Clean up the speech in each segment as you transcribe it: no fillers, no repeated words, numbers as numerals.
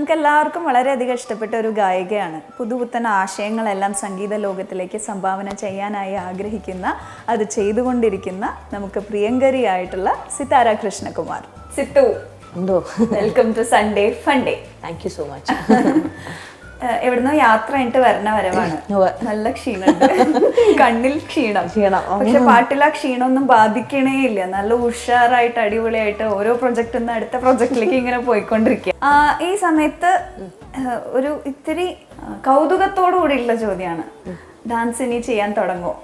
നമുക്ക് എല്ലാവർക്കും വളരെയധികം ഇഷ്ടപ്പെട്ട ഒരു ഗായികയാണ്. പുതുപുത്തൻ ആശയങ്ങളെല്ലാം സംഗീത ലോകത്തിലേക്ക് സംഭാവന ചെയ്യാനായി ആഗ്രഹിക്കുന്ന, അത് ചെയ്തുകൊണ്ടിരിക്കുന്ന നമുക്ക് പ്രിയങ്കരിയായിട്ടുള്ള Sithara Krishnakumar. Sithu, welcome to Sunday funday. Thank you so much. എവിടുന്നോ യാത്ര കഴിഞ്ഞിട്ട് വരണ വരവാണ്. നല്ല ക്ഷീണുണ്ട്, കണ്ണിൽ ക്ഷീണം. പക്ഷെ പാട്ടിൽ ആ ക്ഷീണമൊന്നും ബാധിക്കണേ ഇല്ല. നല്ല ഉഷാറായിട്ട് അടിപൊളിയായിട്ട് ഓരോ പ്രൊജക്റ്റിൽ നിന്ന് അടുത്ത പ്രൊജക്റ്റിലേക്ക് ഇങ്ങനെ പോയിക്കൊണ്ടിരിക്കുക. ഈ സമയത്ത് ഒരു ഇത്തിരി കൗതുകത്തോടു കൂടിയുള്ള ചോദ്യമാണ്, ഡാൻസ് ഇനി ചെയ്യാൻ തുടങ്ങുമോ?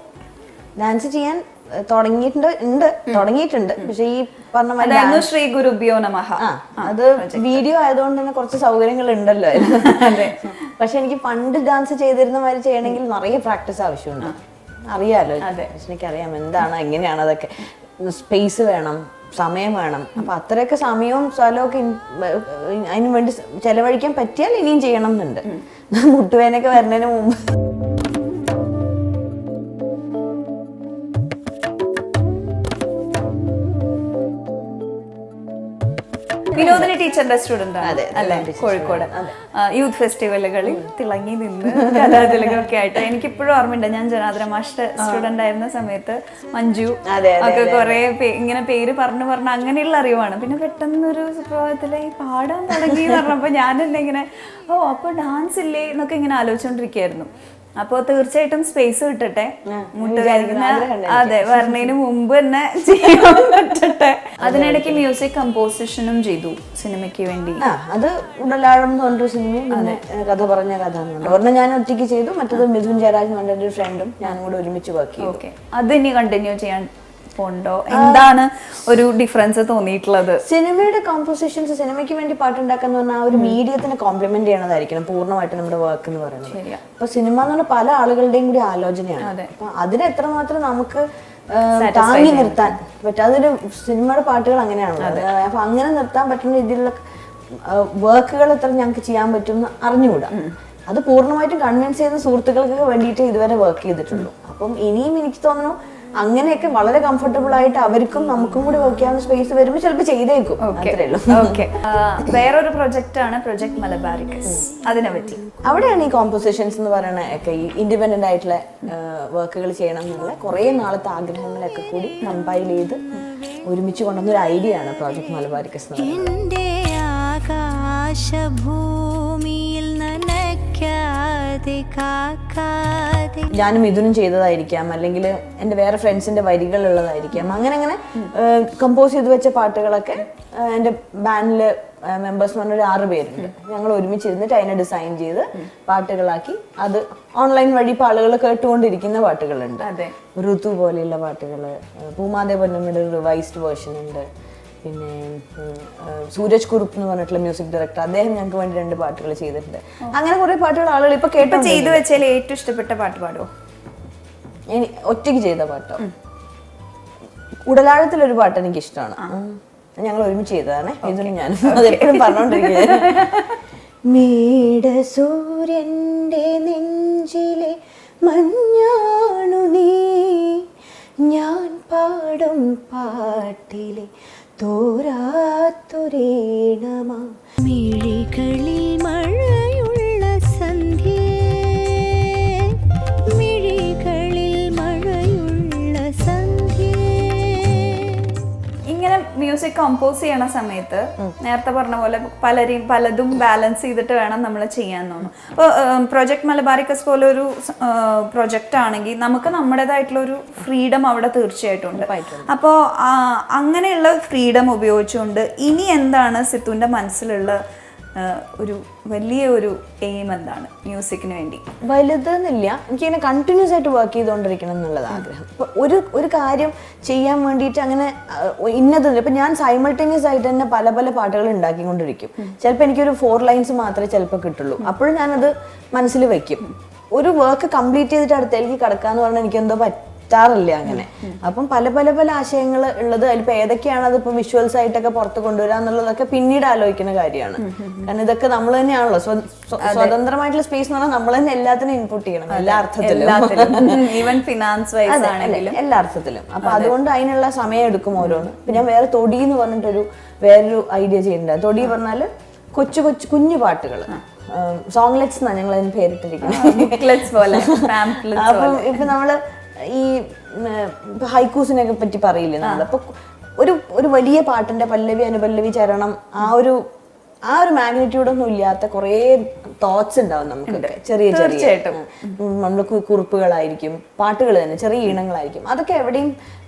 ഡാൻസ് ചെയ്യാൻ തുടങ്ങിയിട്ടുണ്ട്. പക്ഷെ ഈ പറഞ്ഞ ശ്രീ ഗുരുഭ്യോ നമഃ അത് വീഡിയോ ആയതുകൊണ്ട് തന്നെ കുറച്ച് സൗകര്യങ്ങൾ ഉണ്ടല്ലോ. പക്ഷെ എനിക്ക് പണ്ട് ഡാൻസ് ചെയ്തിരുന്ന മാതിരി ചെയ്യണമെങ്കിൽ നിറയെ പ്രാക്ടീസ് ആവശ്യമുണ്ട്. അറിയാലോ, എനിക്കറിയാം എന്താണ് എങ്ങനെയാണ് അതൊക്കെ. സ്പേസ് വേണം, സമയം വേണം. അപ്പൊ അത്രയൊക്കെ സമയവും സ്ഥലവും ഒക്കെ അതിനു വേണ്ടി ചെലവഴിക്കാൻ പറ്റിയാൽ ഇനിയും ചെയ്യണം എന്നുണ്ട്. മുട്ടുവേനൊക്കെ വരുന്നതിന് മുമ്പ് വിനോദിനി ടീച്ചറിന്റെ സ്റ്റുഡന്റ് ആണ് അല്ലെ, കോഴിക്കോട് യൂത്ത് ഫെസ്റ്റിവലുകളിൽ തിളങ്ങി നിന്ന് കലാതിലകൊക്കെ ആയിട്ട്. എനിക്കിപ്പോഴും ഓർമ്മയുണ്ട്, ഞാൻ ജനാർദ്ദന മാസ്റ്റർ സ്റ്റുഡന്റ് ആയിരുന്ന സമയത്ത് മഞ്ജു ഒക്കെ കുറെ ഇങ്ങനെ പേര് പറഞ്ഞു അങ്ങനെയുള്ള അറിവാണ്. പിന്നെ പെട്ടെന്നൊരു സുപ്രഭാതത്തില് ഈ പാടാൻ തുടങ്ങി എന്ന് പറഞ്ഞപ്പോ ഞാൻ തന്നെ ഇങ്ങനെ അപ്പൊ ഡാൻസ് ഇല്ലേ എന്നൊക്കെ ഇങ്ങനെ ആലോചിച്ചോണ്ടിരിക്കുകയായിരുന്നു. അപ്പൊ തീർച്ചയായിട്ടും സ്പേസ് കിട്ടട്ടെ, അതെ, വരണതിന് മുമ്പ് തന്നെ ചെയ്യാൻ പറ്റട്ടെ. അതിനിടയ്ക്ക് മ്യൂസിക് കമ്പോസിഷനും ചെയ്തു സിനിമയ്ക്ക് വേണ്ടി. അത് ഉടലാഴം എന്ന് പറഞ്ഞൊരു സിനിമയും പിന്നെ കഥ പറഞ്ഞ കഥ എന്നുണ്ട്. ഒരെണ്ണം ഞാൻ ഒറ്റയ്ക്ക് ചെയ്തു, മറ്റത് മിഥുൻ ജയരാജ് എന്ന് പറഞ്ഞ ഒരു ഫ്രണ്ടും ഞാനും കൂടെ ഒരുമിച്ച് വർക്ക് ചെയ്തു. ഓക്കെ, അത് ഇനി കണ്ടിന്യൂ ചെയ്യാൻ ഉണ്ടോ? എന്താണ് ഒരു ഡിഫറൻസ് തോന്നിയിട്ടുള്ളത്? സിനിമയുടെ കോമ്പോസിഷൻസ്, സിനിമയ്ക്ക് വേണ്ടി പാട്ടുണ്ടാക്കാന്ന് പറഞ്ഞാൽ ആ ഒരു മീഡിയത്തിനെ കോംപ്ലിമെന്റ് ചെയ്യണതായിരിക്കണം പൂർണ്ണമായിട്ട് നമ്മുടെ വർക്ക് എന്ന് പറയുന്നത്. അപ്പൊ സിനിമ എന്ന് പറഞ്ഞാൽ പല ആളുകളുടെയും കൂടി ആലോചനയാണ്. അപ്പൊ അതിന് എത്രമാത്രം നമുക്ക് താങ്ങി നിർത്താൻ പറ്റും. അതൊരു സിനിമയുടെ പാട്ടുകൾ അങ്ങനെയാണുള്ളത്. അപ്പൊ അങ്ങനെ നിർത്താൻ പറ്റുന്ന രീതിയിലുള്ള വർക്കുകൾ എത്ര ഞങ്ങൾക്ക് ചെയ്യാൻ പറ്റും എന്ന് അറിഞ്ഞുകൂടാ. അത് പൂർണ്ണമായിട്ടും കൺവിൻസ് ചെയ്ത സുഹൃത്തുക്കൾക്ക് വേണ്ടിയിട്ട് ഇതുവരെ വർക്ക് ചെയ്തിട്ടുള്ളൂ. അപ്പം ഇനിയും എനിക്ക് തോന്നുന്നു അങ്ങനെയൊക്കെ വളരെ കംഫർട്ടബിൾ ആയിട്ട് അവർക്കും നമുക്കും കൂടി വർക്ക് ചെയ്യാവുന്ന സ്പേസ് വരുമ്പോൾ ചിലപ്പോൾ ചെയ്തേക്കും. വേറൊരു പ്രൊജക്റ്റ് ആണ് പ്രൊജക്ട് മലബാരിക്കസ്. അതിനെ പറ്റി അവിടെയാണ് ഈ കോമ്പോസിഷൻസ് എന്ന് പറയുന്ന ഒക്കെ ഈ ഇൻഡിപെൻഡന്റ് ആയിട്ടുള്ള വർക്കുകൾ ചെയ്യണം എന്നുള്ള കുറേ നാളത്തെ ആഗ്രഹങ്ങളൊക്കെ കൂടി കമ്പൈൽ ചെയ്ത് ഒരുമിച്ച് കൊണ്ടുവന്ന ഒരു ഐഡിയ ആണ് പ്രോജക്ട് മലബാരിക്കസ് എന്ന് പറയുന്നത്. ഞാനും ഇതിനും ചെയ്തതായിരിക്കാം, അല്ലെങ്കിൽ എൻ്റെ വേറെ ഫ്രണ്ട്സിന്റെ വരികൾ ഉള്ളതായിരിക്കാം. അങ്ങനെ കമ്പോസ് ചെയ്ത് വെച്ച പാട്ടുകളൊക്കെ എൻ്റെ ബാൻഡില് മെമ്പേഴ്സ് എന്ന് പറഞ്ഞൊരു 6 പേരുണ്ട്. ഞങ്ങൾ ഒരുമിച്ചിരുന്നിട്ട് അതിനെ ഡിസൈൻ ചെയ്ത് പാട്ടുകളാക്കി അത് ഓൺലൈൻ വഴി ഇപ്പോൾ ആളുകൾ കേട്ടുകൊണ്ടിരിക്കുന്ന പാട്ടുകളുണ്ട്. ഋതു പോലെയുള്ള പാട്ടുകൾ, പൂമാതെ പൊന്നമ്മയുടെ റിവൈസ്ഡ് വേർഷൻ ഉണ്ട്. പിന്നെ സൂരജ് കുറുപ്പ് എന്ന് പറഞ്ഞിട്ടുള്ള മ്യൂസിക് ഡയറക്ടർ, അദ്ദേഹം ഞങ്ങൾക്ക് വേണ്ടി 2 പാട്ടുകൾ ചെയ്തിട്ടുണ്ട്. അങ്ങനെ കുറെ പാട്ടുകൾ ആളുകൾ ഇപ്പൊ ചെയ്തു വെച്ചാൽ ഏറ്റവും ഇഷ്ടപ്പെട്ട പാട്ട് പാടുമോ? ഒറ്റയ്ക്ക് ചെയ്ത പാട്ടോ? ഉടലാഴത്തിലൊരു പാട്ട് എനിക്ക് ഇഷ്ടമാണ്. ഞങ്ങൾ ഒരുമിച്ച് ചെയ്തതാണ്. ഇതിന് ഞാനും അതെപ്പോഴും പറഞ്ഞോണ്ടിരിക്കുന്നത്. മേട സൂര്യന്റെ നെഞ്ചിലെ മഞ്ഞാണു നീ, ഞാൻ പാടും പാട്ടിലെ തോരാത്തൊരേണമാ മിഴികളിൽ മഴയുള്ള സന്ധ്യേ, മിഴികളിൽ മഴയുള്ള സന്ധ്യേ. ഇങ്ങനെ മ്യൂസിക് കമ്പോസ് ചെയ്യണ സമയത്ത് നേരത്തെ പറഞ്ഞ പോലെ പലതും ബാലൻസ് ചെയ്തിട്ട് വേണം നമ്മൾ ചെയ്യാൻ തോന്നും. അപ്പോൾ പ്രൊജക്ട് മലബാരിക്കസ് പോലെ ഒരു പ്രൊജക്റ്റ് ആണെങ്കിൽ നമുക്ക് നമ്മുടേതായിട്ടുള്ള ഒരു ഫ്രീഡം അവിടെ തീർച്ചയായിട്ടും ഉണ്ട്. അപ്പോൾ അങ്ങനെയുള്ള ഫ്രീഡം ഉപയോഗിച്ചുകൊണ്ട് ഇനി എന്താണ് സിത്തുവിൻ്റെ മനസ്സിലുള്ള ഒരു വലിയൊരു എയിം എന്താണ് മ്യൂസിക്കിന് വേണ്ടി? വലുതെന്നില്ല, എനിക്കിങ്ങനെ കണ്ടിന്യൂസ് ആയിട്ട് വർക്ക് ചെയ്തുകൊണ്ടിരിക്കണം എന്നുള്ളത് ആഗ്രഹം. ഒരു കാര്യം ചെയ്യാൻ വേണ്ടിയിട്ട് അങ്ങനെ ഇന്നതില്ല. ഇപ്പം ഞാൻ സൈമൾട്ടേനിയസ് ആയിട്ട് തന്നെ പല പാട്ടുകൾ ഉണ്ടാക്കിക്കൊണ്ടിരിക്കും. ചിലപ്പോൾ എനിക്കൊരു 4 ലൈൻസ് മാത്രമേ ചിലപ്പോൾ കിട്ടുള്ളൂ. അപ്പോഴും ഞാനത് മനസ്സിൽ വെക്കും. ഒരു വർക്ക് കംപ്ലീറ്റ് ചെയ്തിട്ട് അടുത്തേക്ക് കിടക്കാന്ന് പറഞ്ഞാൽ എനിക്കെന്തോ പറ്റാറില്ല അങ്ങനെ. അപ്പം പല ആശയങ്ങൾ ഉള്ളത്. അതിലിപ്പോൾ ഏതൊക്കെയാണ് അതിപ്പോൾ വിഷ്വൽസ് ആയിട്ടൊക്കെ പുറത്ത് കൊണ്ടുവരിക എന്നുള്ളതൊക്കെ പിന്നീട് ആലോചിക്കുന്ന കാര്യമാണ്. കാരണം ഇതൊക്കെ നമ്മൾ തന്നെയാണല്ലോ സ്വതന്ത്രമായിട്ടുള്ള സ്പേസ് എന്ന് പറഞ്ഞാൽ നമ്മൾ തന്നെ എല്ലാത്തിനും ഇൻപുട്ട് ചെയ്യണം, എല്ലാ അർത്ഥത്തിലും, ഈവൻ ഫിനാൻസ് വൈസ് ആണെങ്കിലും എല്ലാ അർത്ഥത്തിലും. അപ്പൊ അതുകൊണ്ട് അതിനുള്ള സമയം എടുക്കും ഓരോന്ന്. ഇപ്പൊ ഞാൻ വേറെ തൊടി എന്ന് പറഞ്ഞിട്ടൊരു വേറൊരു ഐഡിയ ചെയ്യുന്നുണ്ട്. തൊടി പറഞ്ഞാല് കൊച്ചു കൊച്ചു കുഞ്ഞു പാട്ടുകൾ, സോങ്ലെറ്റ്സ് എന്നാണ് ഞങ്ങൾ അതിന് പേരിട്ടിരിക്കുന്നത് പോലെ. അപ്പം ഇപ്പൊ നമ്മള് ഈ ഹൈക്കൂസിനെ പറ്റി പറയില്ലേ നമ്മൾ, അപ്പൊ ഒരു വലിയ പാട്ടിന്റെ പല്ലവി അനുപല്ലവി ചരണം ആ ഒരു മാഗ്നിറ്റ്യൂഡ് ഒന്നും ഇല്ലാത്ത കുറേ തോട്ട്സ് ഉണ്ടാവും നമുക്ക്, ചെറിയ ചെറിയ നമ്മൾക്ക് കുറിപ്പുകളായിരിക്കും, പാട്ടുകൾ തന്നെ ചെറിയ ഈണങ്ങളായിരിക്കും, അതൊക്കെ എവിടെയും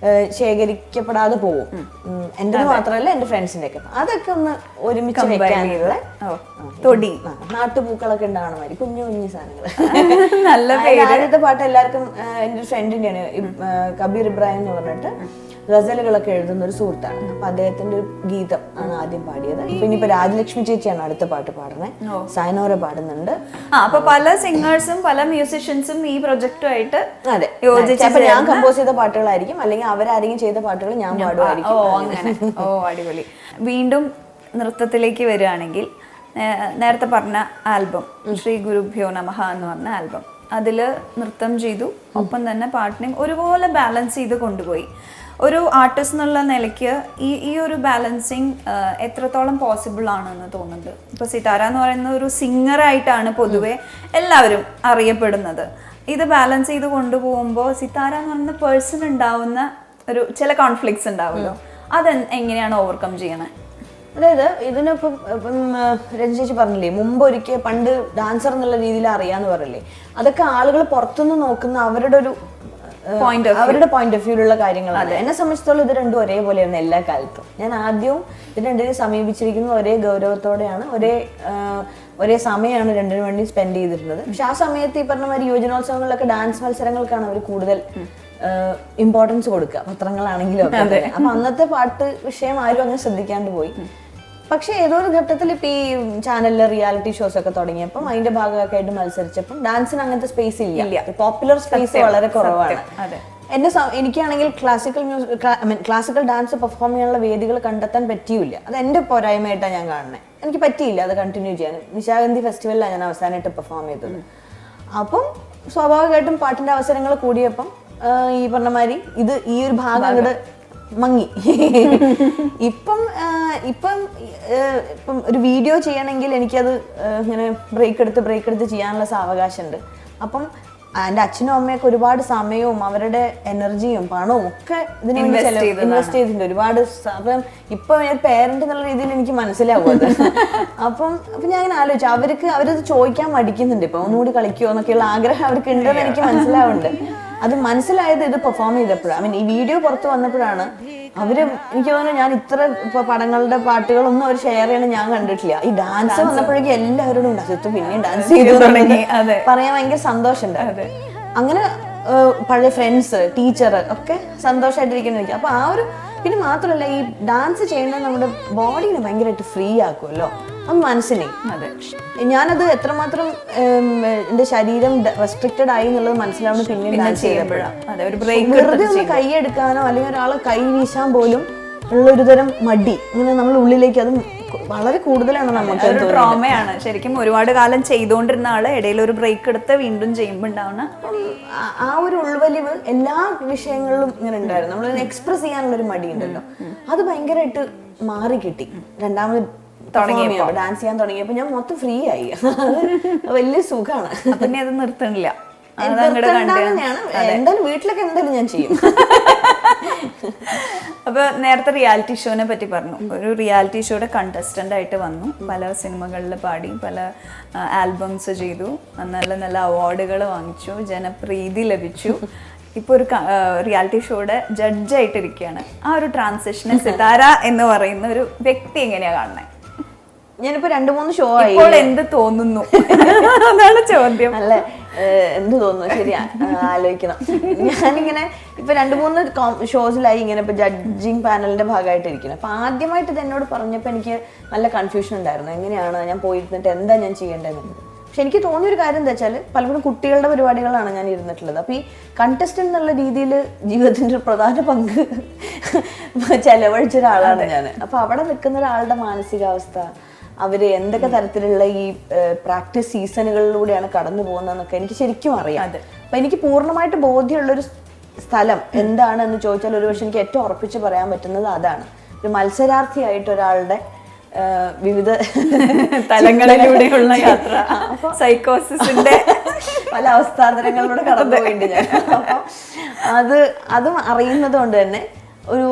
ശേഖരിക്കപ്പെടാതെ പോകും. എൻ്റെ മാത്രമല്ല എൻ്റെ ഫ്രണ്ട്സിന്റെ ഒക്കെ. അതൊക്കെ ഒന്ന് ഒരുമിച്ച് വെക്കാനുള്ള നാട്ടുപൂക്കളൊക്കെ ഉണ്ടാവണ മാതിരി കുഞ്ഞു കുഞ്ഞു സാധനങ്ങൾ. ആദ്യത്തെ പാട്ട് എല്ലാവർക്കും എൻ്റെ ഒരു ഫ്രണ്ടിന്റെയാണ്, കബീർ ഇബ്രാഹിം എന്ന് പറഞ്ഞിട്ട് ഗസലുകളൊക്കെ എഴുതുന്ന ഒരു സുഹൃത്താണ്. അപ്പൊ അദ്ദേഹത്തിന്റെ ഒരു ഗീതം ആണ് ആദ്യം പാടിയത്. പിന്നെ ഇപ്പൊ രാജലക്ഷ്മി ചേച്ചിയാണ് അടുത്ത പാട്ട് പാടുന്നത്, സൈനോര പാടുന്നുണ്ട്. അപ്പൊ പല സിംഗേഴ്സും പല മ്യൂസിഷ്യൻസും ഈ പ്രൊജക്റ്റുമായിട്ട് യോജിച്ച് ഞാൻ കമ്പോസ് ചെയ്ത പാട്ടുകളായിരിക്കും, അല്ലെങ്കിൽ അവരാരെങ്കിലും ചെയ്ത പാട്ടുകൾ ഞാൻ പാടുമായിരിക്കും. അങ്ങനെ. അടിപൊളി. വീണ്ടും നൃത്തത്തിലേക്ക് വരികയാണെങ്കിൽ, നേരത്തെ പറഞ്ഞ ആൽബം ശ്രീ ഗുരുഭ്യോ നമഃ എന്ന് പറഞ്ഞ ആൽബം, അതില് നൃത്തം ചെയ്തു, ഒപ്പം തന്നെ പാട്ടിനെയും ഒരുപോലെ ബാലൻസ് ചെയ്ത് കൊണ്ടുപോയി. ഒരു ആർട്ടിസ്റ്റ് എന്നുള്ള നിലയ്ക്ക് ഈ ഒരു ബാലൻസിങ് എത്രത്തോളം പോസിബിൾ ആണെന്ന് തോന്നുന്നുണ്ട്? ഇപ്പൊ സിതാര എന്ന് പറയുന്ന ഒരു സിംഗറായിട്ടാണ് പൊതുവെ എല്ലാവരും അറിയപ്പെടുന്നത്. ഇത് ബാലൻസ് ചെയ്ത് കൊണ്ടുപോകുമ്പോൾ സിതാര എന്ന് പറയുന്ന പേഴ്സൺ ഉണ്ടാവുന്ന ഒരു ചില കോൺഫ്ലിക്ട്സ് ഉണ്ടാവുമല്ലോ, അത് എങ്ങനെയാണ് ഓവർകം ചെയ്യണേ? അതായത് ഇതിനിപ്പം രഞ്ജിച്ച് പറഞ്ഞില്ലേ, മുമ്പ് ഒരിക്കൽ പണ്ട് ഡാൻസർ എന്നുള്ള രീതിയിൽ അറിയാന്ന് പറയില്ലേ, അതൊക്കെ ആളുകൾ പുറത്തുനിന്ന് നോക്കുന്ന അവരുടെ പോയിന്റ് ഓഫ് വ്യൂലുള്ള കാര്യങ്ങളാണ്. എന്നെ സംബന്ധിച്ചിടത്തോളം ഇത് രണ്ടും ഒരേപോലെയാണ് എല്ലാ കാലത്തും. ഞാൻ ആദ്യവും ഇത് രണ്ടിനെ സമീപിച്ചിരിക്കുന്നത് ഒരേ ഗൗരവത്തോടെയാണ്, ഒരേ സമയമാണ് രണ്ടിനു വേണ്ടി സ്പെൻഡ് ചെയ്തിരുന്നത്. പക്ഷെ ആ സമയത്ത് ഈ പറഞ്ഞ മാതിരി യുവജനോത്സവങ്ങളിലൊക്കെ ഡാൻസ് മത്സരങ്ങൾക്കാണ് അവർ കൂടുതൽ ഇമ്പോർട്ടൻസ് കൊടുക്കുക, പത്രങ്ങളാണെങ്കിലും ഒക്കെ. അപ്പൊ അന്നത്തെ പാട്ട് വിഷയം ആരും അങ്ങനെ ശ്രദ്ധിക്കാണ്ട് പോയി. പക്ഷെ ഏതോ ഒരു ഘട്ടത്തിൽ ഇപ്പൊ ഈ ചാനലിലെ റിയാലിറ്റി ഷോസ് ഒക്കെ തുടങ്ങിയപ്പം അതിന്റെ ഭാഗമൊക്കെ ആയിട്ട് മത്സരിച്ചപ്പം ഡാൻസിന് അങ്ങനത്തെ സ്പേസ് ഇല്ല, പോപ്പുലർ സ്പേസ് വളരെ കുറവാണ്. എനിക്കാണെങ്കിൽ ക്ലാസിക്കൽ ഡാൻസ് പെർഫോം ചെയ്യാനുള്ള വേദികൾ കണ്ടെത്താൻ പറ്റിയില്ല. അത് എന്റെ പോരായ്മയായിട്ടാണ് ഞാൻ കാണുന്നത്. എനിക്ക് പറ്റിയില്ല അത് കണ്ടിന്യൂ ചെയ്യാൻ. നിശാഗന്ധി ഫെസ്റ്റിവലിലാണ് ഞാൻ അവസാനമായിട്ട് പെർഫോം ചെയ്തത്. അപ്പം സ്വാഭാവികമായിട്ടും പാട്ടിന്റെ അവസരങ്ങൾ കൂടിയപ്പം ഈ പറഞ്ഞ മാതിരി ഈ ഒരു ഭാഗം അങ്ങോട്ട് മങ്ങി. ഇപ്പം ഒരു വീഡിയോ ചെയ്യണമെങ്കിൽ എനിക്കത് ഇങ്ങനെ ബ്രേക്ക് എടുത്ത് ചെയ്യാനുള്ള സാവകാശമുണ്ട്. അപ്പം എൻ്റെ അച്ഛനും അമ്മയൊക്കെ ഒരുപാട് സമയവും അവരുടെ എനർജിയും പണവും ഒക്കെ ഇതിന് വേണ്ടി ഇൻവെസ്റ്റ് ചെയ്തിട്ടുണ്ട് ഒരുപാട്. അപ്പം ഇപ്പൊ ഞാൻ പേരന്റ് എന്നുള്ള രീതിയിൽ എനിക്ക് മനസ്സിലാവും അത്. അപ്പം ഞാൻ അങ്ങനെ ആലോചിച്ചു, അവരത് ചോദിക്കാൻ മടിക്കുന്നുണ്ട്, ഇപ്പൊ ഒന്നുകൂടി കളിക്കുമോ എന്നൊക്കെയുള്ള ആഗ്രഹം അവർക്ക് ഉണ്ടെന്ന് എനിക്ക് മനസ്സിലാവുന്നുണ്ട്. അത് മനസ്സിലായത് ഇത് പെർഫോം ചെയ്തപ്പോഴാണ്, ഈ വീഡിയോ പുറത്ത് വന്നപ്പോഴാണ് എനിക്ക് തോന്നുന്നു ഞാൻ ഇത്ര ഇപ്പൊ പടങ്ങളുടെ പാട്ടുകളൊന്നും അവർ ഷെയർ ചെയ്യണം ഞാൻ കണ്ടിട്ടില്ല. ഈ ഡാൻസ് വന്നപ്പോഴേക്കും എല്ലാവരോടും ഉണ്ടാകും പിന്നെയും ഡാൻസ് ചെയ്തു തുടങ്ങി പറയാൻ ഭയങ്കര സന്തോഷമുണ്ട്. അങ്ങനെ പഴയ ഫ്രണ്ട്സ്, ടീച്ചർ ഒക്കെ സന്തോഷമായിട്ടിരിക്കുന്ന. അപ്പൊ പിന്നെ മാത്രമല്ല ഈ ഡാൻസ് ചെയ്യുന്നത് നമ്മുടെ ബോഡീനെ ഭയങ്കരമായിട്ട് ഫ്രീ ആക്കുമല്ലോ, അത് മനസ്സിനെ. ഞാനത് എത്രമാത്രം എന്റെ ശരീരം റെസ്ട്രിക്റ്റഡ് ആയി എന്നുള്ളത് മനസ്സിലാവുന്നത് പിന്നെ ഡാൻസ് ചെയ്യുമ്പോഴാണ്. വെറുതെ ഒന്ന് കൈയെടുക്കാനോ അല്ലെങ്കിൽ ഒരാളെ കൈ വീശാൻ പോലും ഉള്ളൊരു തരം മടി ഇങ്ങനെ നമ്മൾ ഉള്ളിലേക്ക്, അത് വളരെ കൂടുതലാണ്. നമുക്ക് ട്രോമയാണ് ശരിക്കും. ഒരുപാട് കാലം ചെയ്തുകൊണ്ടിരുന്ന ആള് ഇടയിൽ ഒരു ബ്രേക്ക് എടുത്ത് വീണ്ടും ചെയ്യുമ്പോൾ ഉണ്ടാവുന്ന ആ ഒരു ഉൾവലിവ് എല്ലാ വിഷയങ്ങളിലും ഇങ്ങനെ ഉണ്ടായിരുന്നു. നമ്മൾ എക്സ്പ്രസ് ചെയ്യാനുള്ള ഒരു മടി ഉണ്ടല്ലോ, അത് ഭയങ്കരമായിട്ട് മാറി കിട്ടി. രണ്ടാമത് ഡാൻസ് ചെയ്യാൻ തുടങ്ങിയപ്പോ ഞാൻ മൊത്തം ഫ്രീ ആയി. വലിയ സുഖമാണ്. പിന്നെ അത് നിർത്തണില്ല, എന്തായാലും വീട്ടിലൊക്കെ എന്തായാലും ഞാൻ ചെയ്യും. അപ്പൊ നേരത്തെ റിയാലിറ്റി ഷോനെ പറ്റി പറഞ്ഞു. ഒരു റിയാലിറ്റി ഷോയുടെ കണ്ടസ്റ്റന്റ് ആയിട്ട് വന്നു, പല സിനിമകളിൽ പാടി, പല ആൽബംസ് ചെയ്തു, നല്ല നല്ല അവാർഡുകൾ വാങ്ങിച്ചു, ജനപ്രീതി ലഭിച്ചു. ഇപ്പൊ ഒരു റിയാലിറ്റി ഷോയുടെ ജഡ്ജായിട്ടിരിക്കുകയാണ്. ആ ഒരു ട്രാൻസിഷനെ സിതാര എന്ന് പറയുന്ന ഒരു വ്യക്തി എങ്ങനെയാ കാണുന്നത്? ഞാനിപ്പോ 2-3 ഷോ ആയി. ഇപ്പോൾ എന്ത് തോന്നുന്നു അതാണ് ചോദ്യം. അല്ലെ, എന്ത് തോന്നുന്നു? ശരിയാ, ആലോചിക്കണം. ഞാനിങ്ങനെ ഇപ്പൊ 2-3 ഷോസിലായി ഇങ്ങനെ ഇപ്പൊ ജഡ്ജിങ് പാനലിന്റെ ഭാഗമായിട്ടിരിക്കുന്നത്. അപ്പൊ ആദ്യമായിട്ട് ഇത് എന്നോട് പറഞ്ഞപ്പോ എനിക്ക് നല്ല കൺഫ്യൂഷൻ ഉണ്ടായിരുന്നു, എങ്ങനെയാണ് ഞാൻ പോയിരുന്നിട്ട് എന്താ ഞാൻ ചെയ്യേണ്ടതെന്നുള്ളത്. പക്ഷെ എനിക്ക് തോന്നിയൊരു കാര്യം എന്താ വെച്ചാൽ, പലപ്പോഴും കുട്ടികളുടെ പരിപാടികളാണ് ഞാൻ ഇരുന്നിട്ടുള്ളത്. അപ്പൊ ഈ കണ്ടസ്റ്റന്റ് എന്നുള്ള രീതിയിൽ ജീവിതത്തിന്റെ ഒരു പ്രധാന പങ്ക് ചെലവഴിച്ച ഒരാളാണ് ഞാൻ. അപ്പൊ അവിടെ നിൽക്കുന്ന ഒരാളുടെ മാനസികാവസ്ഥ, അവര് എന്തൊക്കെ തരത്തിലുള്ള ഈ പ്രാക്ടീസ് സീസണുകളിലൂടെയാണ് കടന്നു പോകുന്നതെന്നൊക്കെ എനിക്ക് ശരിക്കും അറിയാം. അപ്പൊ എനിക്ക് പൂർണ്ണമായിട്ട് ബോധ്യമുള്ളൊരു സ്ഥലം എന്താണെന്ന് ചോദിച്ചാൽ ഒരുപക്ഷെ എനിക്ക് ഏറ്റവും ഉറപ്പിച്ച് പറയാൻ പറ്റുന്നത് അതാണ്. ഒരു മത്സരാർത്ഥിയായിട്ട് ഒരാളുടെ വിവിധ തലങ്ങളിലൂടെയുള്ള യാത്ര, സൈക്കോസിന്റെ പല അവസ്ഥാന്തരങ്ങളിലൂടെ കടന്നു പോയിട്ടുണ്ട് ഞാൻ. അപ്പം അതും അറിയുന്നത് കൊണ്ട് തന്നെ ഒരു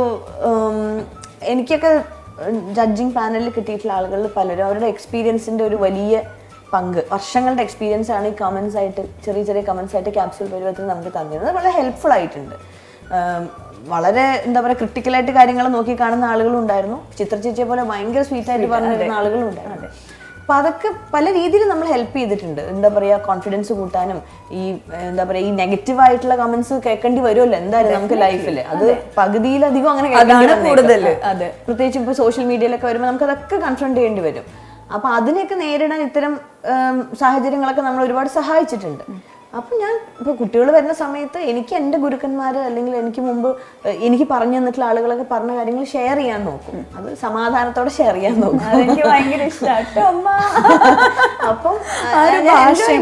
എനിക്കൊക്കെ ജഡ്ജിങ് പാനലിൽ കിട്ടിയിട്ടുള്ള ആളുകളിൽ പലരും അവരുടെ എക്സ്പീരിയൻസിന്റെ ഒരു വലിയ പങ്ക്, വർഷങ്ങളുടെ എക്സ്പീരിയൻസ് ആണ് ഈ കമന്റ്സ് ആയിട്ട്, ചെറിയ ചെറിയ കമന്റ്സ് ആയിട്ട് ക്യാപ്സ്യൂൾ പരുവത്തിൽ നമുക്ക് തന്നിരുന്നത്. വളരെ ഹെൽപ്ഫുൾ ആയിട്ടുണ്ട്. വളരെ എന്താ പറയുക, ക്രിട്ടിക്കലായിട്ട് കാര്യങ്ങൾ നോക്കി കാണുന്ന ആളുകളും ഉണ്ടായിരുന്നു. ചിത്ര ചേച്ചിയെ പോലെ ഭയങ്കര സ്വീറ്റായിട്ട് പറഞ്ഞു തരുന്ന ആളുകളും ഉണ്ടായിരുന്നു. അപ്പം അതൊക്കെ പല രീതിയിൽ നമ്മൾ ഹെൽപ്പ് ചെയ്തിട്ടുണ്ട്. എന്താ പറയുക, കോൺഫിഡൻസ് കൂട്ടാനും ഈ എന്താ പറയുക ഈ നെഗറ്റീവ് ആയിട്ടുള്ള കമന്റ്സ് കേൾക്കേണ്ടി വരുമല്ലോ എന്തായാലും നമുക്ക് ലൈഫിൽ. അത് പകുതിയിലധികം അങ്ങനെ കൂടുതൽ, പ്രത്യേകിച്ച് ഇപ്പോൾ സോഷ്യൽ മീഡിയയിലൊക്കെ വരുമ്പോൾ നമുക്ക് അതൊക്കെ കൺഫ്രണ്ട് ചെയ്യേണ്ടി വരും. അപ്പൊ അതിനെയൊക്കെ നേരിടാൻ ഇത്തരം സാഹചര്യങ്ങളൊക്കെ നമ്മൾ ഒരുപാട് സഹായിച്ചിട്ടുണ്ട്. അപ്പം ഞാൻ ഇപ്പോൾ കുട്ടികൾ വരുന്ന സമയത്ത് എനിക്ക് എൻ്റെ ഗുരുക്കന്മാർ അല്ലെങ്കിൽ എനിക്ക് മുമ്പ് എനിക്ക് പറഞ്ഞു തന്നിട്ടുള്ള ആളുകളൊക്കെ പറഞ്ഞ കാര്യങ്ങൾ ഷെയർ ചെയ്യാൻ നോക്കും. അത് സമാധാനത്തോടെ ഷെയർ ചെയ്യാൻ നോക്കും. അതെനിക്ക് ഭയങ്കര ഇഷ്ടമാണ്. അപ്പം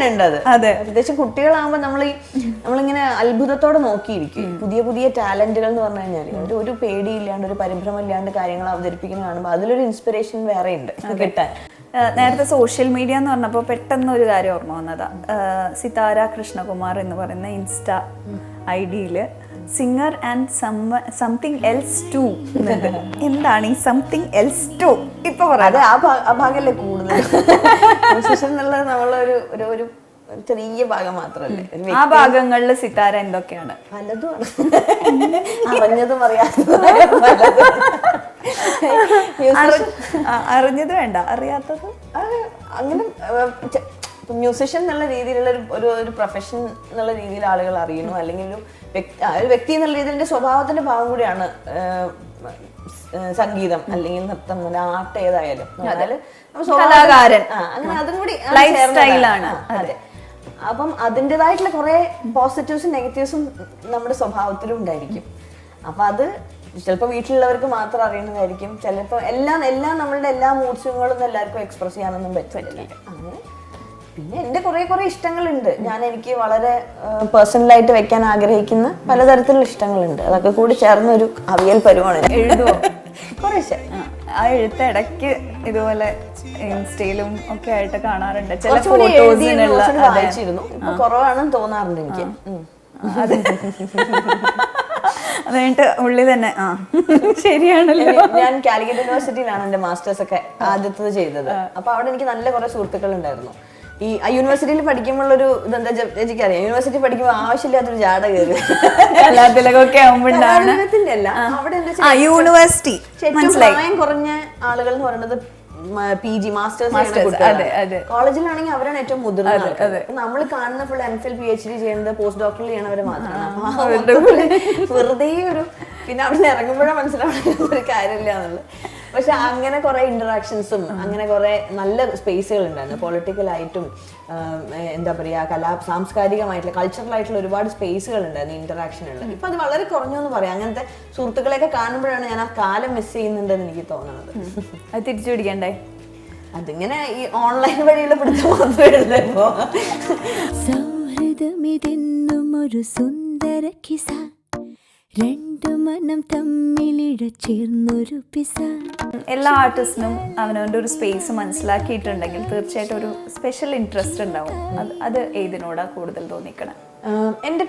ഉണ്ട് അത്. പ്രത്യേകിച്ച് കുട്ടികളാകുമ്പോൾ നമ്മളിങ്ങനെ അത്ഭുതത്തോടെ നോക്കിയിരിക്കും. പുതിയ പുതിയ ടാലന്റുകൾ എന്ന് പറഞ്ഞു കഴിഞ്ഞാൽ ഒരു പേടിയില്ലാണ്ട് ഒരു പരിഭ്രമം ഇല്ലാണ്ട് കാര്യങ്ങൾ അവതരിപ്പിക്കുന്ന കാണുമ്പോൾ അതിലൊരു ഇൻസ്പിറേഷൻ വേറെ ഉണ്ട് കിട്ടാൻ. നേരത്തെ സോഷ്യൽ മീഡിയ എന്ന് പറഞ്ഞപ്പോൾ പെട്ടെന്ന് ഒരു കാര്യം ഓർമ്മ വന്നതാ. സിതാര കൃഷ്ണകുമാർ എന്ന് പറയുന്ന ഇൻസ്റ്റ ഐഡിയിൽ singer and something else too. എന്താണ് ഈ സംതിങ് എൽസ് ടു? ഇപ്പൊ പറയാം, ആ ഭാഗമല്ലേ കൂടുതൽ എന്നുള്ളത് നമ്മളൊരു ഒരു ചെറിയ ഭാഗം മാത്രമല്ലേ. ആ ഭാഗങ്ങളിൽ സിതാര എന്തൊക്കെയാണ്? പലതും അറിഞ്ഞതും അറിയാത്തതും. അറിഞ്ഞത് വേണ്ട, അറിയാത്തത് അങ്ങനെ. മ്യൂസിഷ്യൻ എന്നുള്ള രീതിയിലുള്ള ഒരു പ്രൊഫഷൻ എന്നുള്ള രീതിയിൽ ആളുകൾ അറിയുന്നു, അല്ലെങ്കിൽ ഒരു വ്യക്തി എന്നുള്ള രീതിയിൽ സ്വഭാവത്തിന്റെ ഭാഗം കൂടിയാണ് സംഗീതം അല്ലെങ്കിൽ നൃത്തം, ആർട്ട് ഏതായാലും. കലാകാരൻ അങ്ങനെ അതും കൂടി ലൈഫ് സ്റ്റൈലാണ്. അതെ. അപ്പം അതിൻ്റെതായിട്ടുള്ള കുറെ പോസിറ്റീവ്സും നെഗറ്റീവ്സും നമ്മുടെ സ്വഭാവത്തിലും ഉണ്ടായിരിക്കും. അപ്പൊ അത് ചിലപ്പോൾ വീട്ടിലുള്ളവർക്ക് മാത്രം അറിയുന്നതായിരിക്കും. ചിലപ്പോൾ എല്ലാം നമ്മളുടെ എല്ലാ മൂഡ് സ്വിങ്ങുകളും എല്ലാവർക്കും എക്സ്പ്രസ് ചെയ്യാനൊന്നും പറ്റില്ല. അങ്ങനെ പിന്നെ എൻ്റെ കുറെ ഇഷ്ടങ്ങളുണ്ട്. എനിക്ക് വളരെ പേഴ്സണലായിട്ട് വെക്കാൻ ആഗ്രഹിക്കുന്ന പലതരത്തിലുള്ള ഇഷ്ടങ്ങളുണ്ട്. അതൊക്കെ കൂടി ചേർന്നൊരു അവിയൽ പരുവാണ്. എഴുതുമോ? കുറേശ്ശെ. ആ എഴുത്ത് ഇടയ്ക്ക് ഇതുപോലെ ഇൻസ്റ്റയിലും ഒക്കെ ആയിട്ട് കാണാറുണ്ട്. ചില വായിച്ചിരുന്നു. ഇപ്പൊ കുറവാണെന്ന് തോന്നാറുണ്ട് എനിക്ക്. അതുകഴിഞ്ഞിട്ട് ഉള്ളി തന്നെ ശരിയാണല്ലോ. ഞാൻ കാലിക്കറ്റ് യൂണിവേഴ്സിറ്റിയിലാണ് എന്റെ മാസ്റ്റേഴ്സ് ഒക്കെ ആദ്യത്തത് ചെയ്തത്. അപ്പൊ അവിടെ എനിക്ക് നല്ല കുറെ സുഹൃത്തുക്കൾ ഉണ്ടായിരുന്നു. ഈ യൂണിവേഴ്സിറ്റിയിൽ പഠിക്കുമ്പോഴൊരു ഇതെന്താ എനിക്കറിയാം, യൂണിവേഴ്സിറ്റി പഠിക്കുമ്പോൾ ആവശ്യമില്ലാത്തൊരു ജാട കയറി കലാതിലകൊക്കെ അല്ല. അവിടെ എന്താ യൂണിവേഴ്സിറ്റി പ്രായം കുറഞ്ഞ ആളുകൾ എന്ന് പറയുന്നത് PG മാസ്റ്റേഴ്സ്. കോളേജിലാണെങ്കിൽ അവരാണ് ഏറ്റവും മുതിർന്നത്. നമ്മൾ കാണുന്ന ഫുൾ MPhil PhD ചെയ്യുന്നത് പോസ്റ്റ് ഡോക്ടറൽ ചെയ്യണവരെ മാത്രമാണ്. വെറുതെ ഒരു പിന്നെ അവിടെ നിന്ന് ഇറങ്ങുമ്പോഴാണ് മനസ്സിലാവുന്ന ഒരു കാര്യമില്ല എന്നുള്ളത്. പക്ഷെ അങ്ങനെ കുറെ ഇന്ററാക്ഷൻസും അങ്ങനെ കുറെ നല്ല സ്പേസുകൾ ഉണ്ടായിരുന്നു. പൊളിറ്റിക്കലായിട്ടും എന്താ പറയുക സാംസ്കാരികമായിട്ടുള്ള കൾച്ചറലായിട്ടുള്ള ഒരുപാട് സ്പേസുകൾ ഉണ്ടായിരുന്നു ഇന്ററാക്ഷനുള്ള. ഇപ്പൊ അത് വളരെ കുറഞ്ഞു എന്ന് പറയാം. അങ്ങനത്തെ സുഹൃത്തുക്കളെയൊക്കെ കാണുമ്പോഴാണ് ഞാൻ ആ കാലം മിസ് ചെയ്യുന്നുണ്ടെന്ന് എനിക്ക് തോന്നുന്നത്. അത് തിരിച്ചു പിടിക്കണ്ടേ? അതിങ്ങനെ ഈ ഓൺലൈൻ വഴിയുള്ള പിടുത്തം മാത്രമേ ഉള്ളൂ. ഒരു സുന്ദര കിസ രണ്ടു മനം തമ്മിലിഴച്ചേർന്നൊരു പിസ. എല്ലാ ആർട്ടിസ്റ്റിനും അവനവൻ്റെ ഒരു സ്പേസ് മനസ്സിലാക്കിയിട്ടുണ്ടെങ്കിൽ തീർച്ചയായിട്ടും ഒരു സ്പെഷ്യൽ ഇൻട്രസ്റ്റ് ഉണ്ടാവും. അത് ഏതിനോടാ കൂടുതൽ തോന്നിക്കണം? എൻ്റെ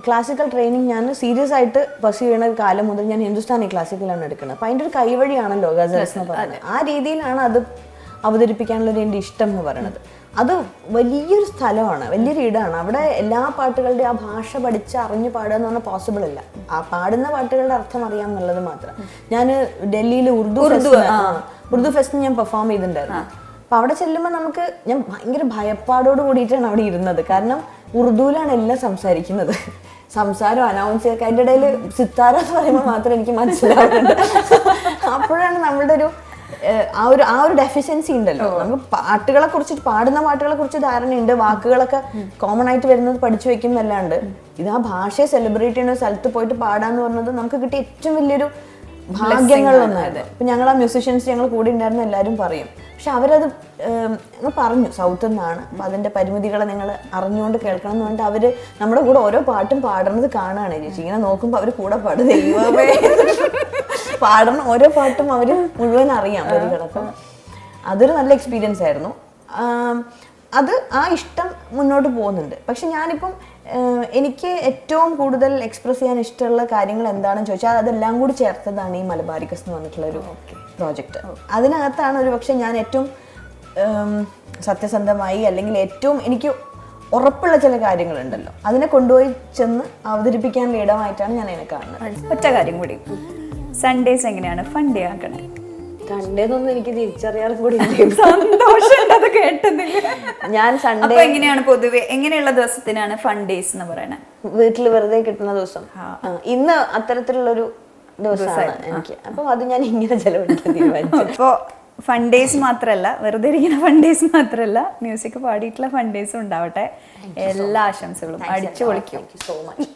ക്ലാസിക്കൽ ട്രെയിനിങ് ഞാൻ സീരിയസ് ആയിട്ട് പെർസ്യൂ ചെയ്യുന്ന കാലം മുതൽ ഞാൻ ഹിന്ദുസ്ഥാനി ക്ലാസിക്കലാണ് എടുക്കുന്നത്. അപ്പം അതിൻ്റെ ഒരു കൈവഴിയാണല്ലോ ഗസൽസ് എന്ന് പറയുന്നത്. ആ രീതിയിലാണ് അത് അവതരിപ്പിക്കാനുള്ളൊരു എൻ്റെ ഇഷ്ടം എന്ന് പറയുന്നത്. അത് വലിയൊരു സ്ഥലമാണ്, വലിയൊരു ഇടമാണ്. അവിടെ എല്ലാ പാട്ടുകളുടെ ആ ഭാഷ പഠിച്ച് അറിഞ്ഞു പാടുക എന്ന് പറഞ്ഞാൽ പോസിബിൾ അല്ല. ആ പാടുന്ന പാട്ടുകളുടെ അർത്ഥം അറിയാം എന്നുള്ളത് മാത്രം. ഞാൻ ഡൽഹിയിൽ ഉറുദു ഫെസ്റ്റിന് ഞാൻ പെർഫോം ചെയ്തിട്ടുണ്ടായിരുന്നു. അപ്പൊ അവിടെ ചെല്ലുമ്പോൾ ഞാൻ ഭയങ്കര ഭയപ്പാടോട് കൂടിയിട്ടാണ് അവിടെ ഇരുന്നത്. കാരണം ഉറുദുവിലാണ് എല്ലാം സംസാരിക്കുന്നത്. സംസാരം അനൗൺസ് ചെയ്തൊക്കെ അതിൻ്റെ ഇടയിൽ സിത്താര എന്ന് പറയുമ്പോൾ മാത്രം എനിക്ക് മനസ്സിലാവുന്നുണ്ട്. അപ്പോഴാണ് നമ്മളുടെ ആ ഒരു ഡെഫിഷ്യൻസി ഉണ്ടല്ലോ. നമുക്ക് പാടുന്ന പാട്ടുകളെ കുറിച്ച് ധാരണയുണ്ട്, വാക്കുകളൊക്കെ കോമൺ ആയിട്ട് വരുന്നത് പഠിച്ചു വെക്കുന്നല്ലാണ്ട് ഇത് ആ ഭാഷയെ സെലിബ്രേറ്റ് ചെയ്യുന്ന സ്ഥലത്ത് പോയിട്ട് പാടാന്ന് പറഞ്ഞത് നമുക്ക് കിട്ടിയ ഏറ്റവും വലിയൊരു ഭാഗ്യങ്ങളിലൊന്നായിരുന്നു. ഇപ്പൊ ഞങ്ങൾ ആ മ്യൂസിഷ്യൻസ് ഞങ്ങൾ കൂടെ ഉണ്ടായിരുന്ന എല്ലാവരും പറയും. പക്ഷെ അവരത് പറഞ്ഞു സൗത്ത് നിന്നാണ്, അപ്പൊ അതിന്റെ പരിമിതികളെ നിങ്ങൾ അറിഞ്ഞുകൊണ്ട് കേൾക്കണം എന്ന് പറഞ്ഞിട്ട് അവര് നമ്മുടെ കൂടെ ഓരോ പാട്ടും പാടുന്നത് കാണുകയാണ് ചേച്ചി. ഇങ്ങനെ നോക്കുമ്പോൾ അവര് കൂടെ പാടും. ദൈവമേ പാടണം, ഓരോ പാട്ടും അവർ മുഴുവൻ അറിയാം വരികളൊക്കെ. അതൊരു നല്ല എക്സ്പീരിയൻസ് ആയിരുന്നു. അത് ആ ഇഷ്ടം മുന്നോട്ട് പോകുന്നുണ്ട്. പക്ഷെ ഞാനിപ്പം എനിക്ക് ഏറ്റവും കൂടുതൽ എക്സ്പ്രസ് ചെയ്യാൻ ഇഷ്ടമുള്ള കാര്യങ്ങൾ എന്താണെന്ന് ചോദിച്ചാൽ അതെല്ലാം കൂടി ചേർത്തതാണ് ഈ മലബാരിക്കസ് എന്ന് പറഞ്ഞിട്ടുള്ളൊരു പ്രോജക്റ്റ്. അതിനകത്താണ് ഒരു പക്ഷെ ഞാൻ ഏറ്റവും സത്യസന്ധമായി അല്ലെങ്കിൽ ഏറ്റവും എനിക്ക് ഉറപ്പുള്ള ചില കാര്യങ്ങളുണ്ടല്ലോ അതിനെ കൊണ്ടുപോയി ചെന്ന് അവതരിപ്പിക്കാനുള്ള ഇടമായിട്ടാണ് ഞാൻ അതിനെ കാണുന്നത്. ഒറ്റ കാര്യം കൂടി, സൺഡേസ് എങ്ങനെയാണ് ഫൺ ഡേ ആക്കണേ? സൺഡേന്നൊന്നും എനിക്ക് തിരിച്ചറിയാനും കൂടി സന്തോഷം അത് കേട്ടതില്ല. ഞാൻ സൺഡേ എങ്ങനെയാണ് പൊതുവെ എങ്ങനെയുള്ള ദിവസത്തിനാണ് ഫൺ ഡേയ്സ് എന്ന് പറയണത്? വീട്ടിൽ വെറുതെ കിട്ടുന്ന ദിവസം. ഇന്ന് അത്തരത്തിലുള്ളൊരു ദിവസമാണ് എനിക്ക്. അപ്പം അത് ഞാൻ ഇങ്ങനെ ചെലവഴിക്കാൻ തീരുമാനിച്ചു. അപ്പോൾ ഫൺ ഡേയ്സ് മാത്രമല്ല, വെറുതെ ഇരിക്കുന്ന ഫൺ ഡേയ്സ് മാത്രമല്ല, മ്യൂസിക് പാടിയിട്ടുള്ള ഫൺ ഡേയ്സും ഉണ്ടാവട്ടെ. എല്ലാ ആശംസകളും. അടിച്ചു പൊളിക്കും. So much.